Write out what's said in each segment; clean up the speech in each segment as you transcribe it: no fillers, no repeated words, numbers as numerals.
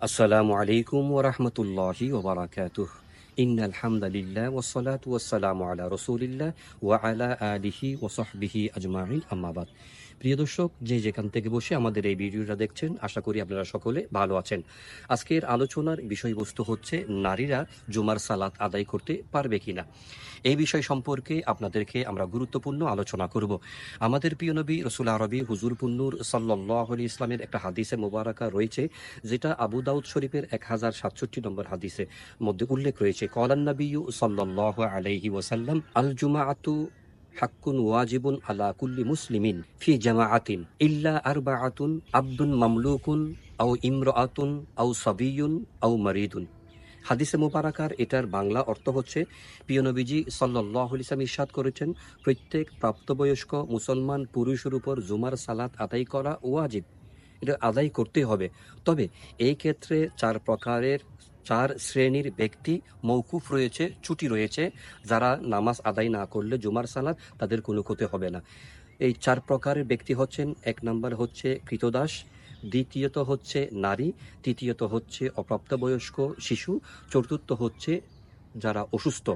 আসসালামু আলাইকুম ওয়া রাহমাতুল্লাহি ওয়া বারাকাতুহ। ইন্নাল হামদালিল্লাহ ওয়াস সালাতু ওয়াস সালামু আলা রাসূলিল্লাহ ওয়া আলা আলিহি ওয়া সাহবিহি আজমাইন, আম্মা বাদ। প্রিয় দর্শক, যে যেখান থেকে বসে আমাদের এই ভিডিওটা দেখছেন, আশা করি আপনারা সকলে ভালো আছেন। আজকের আলোচনার বিষয়বস্তু হচ্ছে নারীরা জুমার সালাত আদায় করতে পারবে কিনা। এই বিষয় সম্পর্কে আপনাদেরকে আমরা গুরুত্বপূর্ণ আলোচনা করব। আমাদের প্রিয় নবী রসুল আরবি হুজুর পুন্নুর সাল্লাল্লাহু আলাইহি ইসলামের একটা হাদিসে মুবারাকা রয়েছে, যেটা আবু দাউদ শরীফের 1067 নম্বর হাদিসে মধ্যে উল্লেখ রয়েছে। কলান নবিয়্যু সাল্লাল্লাহু আলাইহি ওয়াসাল্লাম, আল জুমাআতু হাক্কুন ওয়াজিবুন আলা কুল্লি মুসলিমিন ফি জামাআতিন ইল্লা আরবাআতুন আবদুন মামলুকুন আও ইমরাআতুন আও সাবিয়ুন আও মারিদুন। হাদিসে মুবারাকার এটার বাংলা অর্থ হচ্ছে, প্রিয় নবীজি সাল্লাল্লাহু আলাইহি ওয়াসাল্লাম ইরশাদ করেছেন, প্রত্যেক প্রাপ্তবয়স্ক মুসলমান পুরুষের উপর জুমার সালাত আদায় করা ওয়াজিব, এটা আদায় করতে হবে। তবে এই ক্ষেত্রে চার শ্রেণীর ব্যক্তি মৌকুফ রয়েছে, ছুটি রয়েছে। যারা নামাজ আদায় না করলে জুমার সালাত তাদের কোনো ক্ষতি হবে না। এই চার প্রকারের ব্যক্তি হচ্ছেন, এক নম্বর হচ্ছে কৃতদাস, দ্বিতীয়ত হচ্ছে নারী, তৃতীয়ত হচ্ছে অপ্রাপ্তবয়স্ক শিশু, চতুর্থ হচ্ছে যারা অসুস্থ।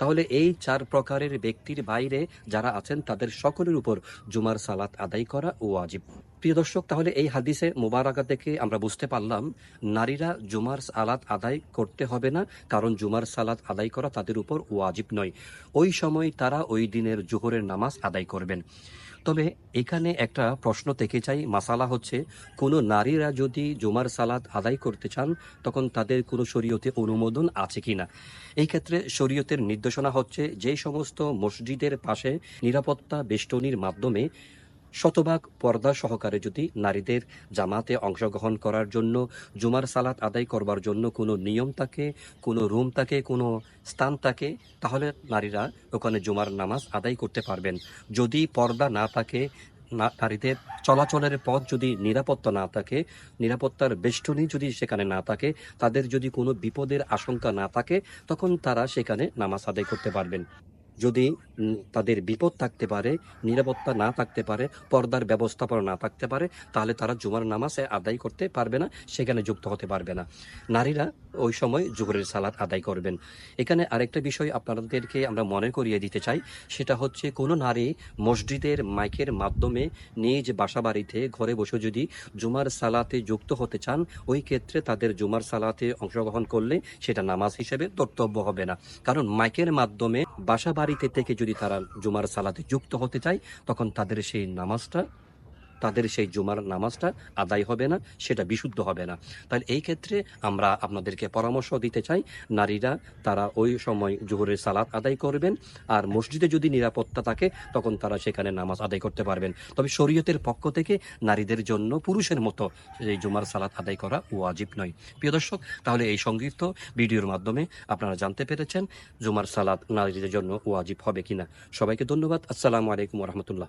তাহলে এই চার প্রকারের ব্যক্তির বাইরে যারা আছেন তাদের সকলের উপর জুমার সালাত আদায় করা ওয়াজিব। প্রিয় দর্শক, তাহলে এই হাদিসে মুবারাকা থেকে আমরা বুঝতে পারলাম নারীরা জুমার সালাত আদায় করতে হবে না, কারণ জুমার সালাত আদায় করা তাদের উপর ওয়াজিব নয়। ওই সময় তারা ওই দিনের জোহরের নামাজ আদায় করবেন। তবে এখানে একটা প্রশ্ন থেকে চাই, মাসালা হচ্ছে, কোনো নারীরা যদি জুমার সালাত আদায় করতে চান তখন তাদের কোনো শরীয়তে অনুমোদন আছে কিনা। এই ক্ষেত্রে শরীয়তের নির্দেশনা হচ্ছে, যে সমস্ত মসজিদের পাশে নিরাপত্তা বেষ্টনীর মাধ্যমে শতভাগ পর্দা সহকারে যদি নারীদের জামাতে অংশগ্রহণ করার জন্য, জুমার সালাত আদায় করবার জন্য কোনো নিয়ম থাকে, কোনো রুম থাকে, কোনো স্থান থাকে, তাহলে নারীরা ওখানে জুমার নামাজ আদায় করতে পারবেন। যদি পর্দা না থাকে, নারীদের চলাচলের পথ যদি নিরাপত্তা না থাকে, নিরাপত্তার বেষ্টনী যদি সেখানে না থাকে, তাদের যদি কোনো বিপদের আশঙ্কা না থাকে, তখন তারা সেখানে নামাজ আদায় করতে পারবেন। যদি তাদের বিপদ থাকতে পারে, নিরাপত্তা না থাকতে পারে, পর্দার ব্যবস্থাপনা না থাকতে পারে, তাহলে তারা জুমার নামাজ আদায় করতে পারবে না, সেখানে যুক্ত হতে পারবে না। নারীরা ওই সময় জোহরের সালাত আদায় করবেন। এখানে আরেকটা বিষয় আপনাদেরকে আমরা মনে করিয়ে দিতে চাই, সেটা হচ্ছে, কোনো নারী মসজিদের মাইকের মাধ্যমে নিজ বাসা বাড়িতে ঘরে বসে যদি জুমার সালাতে যুক্ত হতে চান, ওই ক্ষেত্রে তাদের জুমার সালাতে অংশগ্রহণ করলে সেটা নামাজ হিসেবে ধর্তব্য হবে না। কারণ মাইকের মাধ্যমে বাসা বাড়িতে থেকে যদি তারা জুমার সালাতে যুক্ত হতে চায়, তখন তাদের সেই জুমার নামাজটা আদায় হবে না, সেটা বিশুদ্ধ হবে না। তাহলে এই ক্ষেত্রে আমরা আপনাদেরকে পরামর্শ দিতে চাই, নারীরা তারা ওই সময় জোহরের সালাত আদায় করবেন, আর মসজিদে যদি নিরাপত্তা থাকে তখন তারা সেখানে নামাজ আদায় করতে পারবেন। তবে শরীয়তের পক্ষ থেকে নারীদের জন্য পুরুষের মতো এই জুমার সালাত আদায় করা ওয়াজিব নয়। প্রিয় দর্শক, তাহলে এই সংক্ষিপ্ত ভিডিওর মাধ্যমে আপনারা জানতে পেরেছেন জুমার সালাত নারীদের জন্য ওয়াজিব হবে কিনা। সবাইকে ধন্যবাদ। আসসালামু আলাইকুম ওয়া রাহমাতুল্লাহ।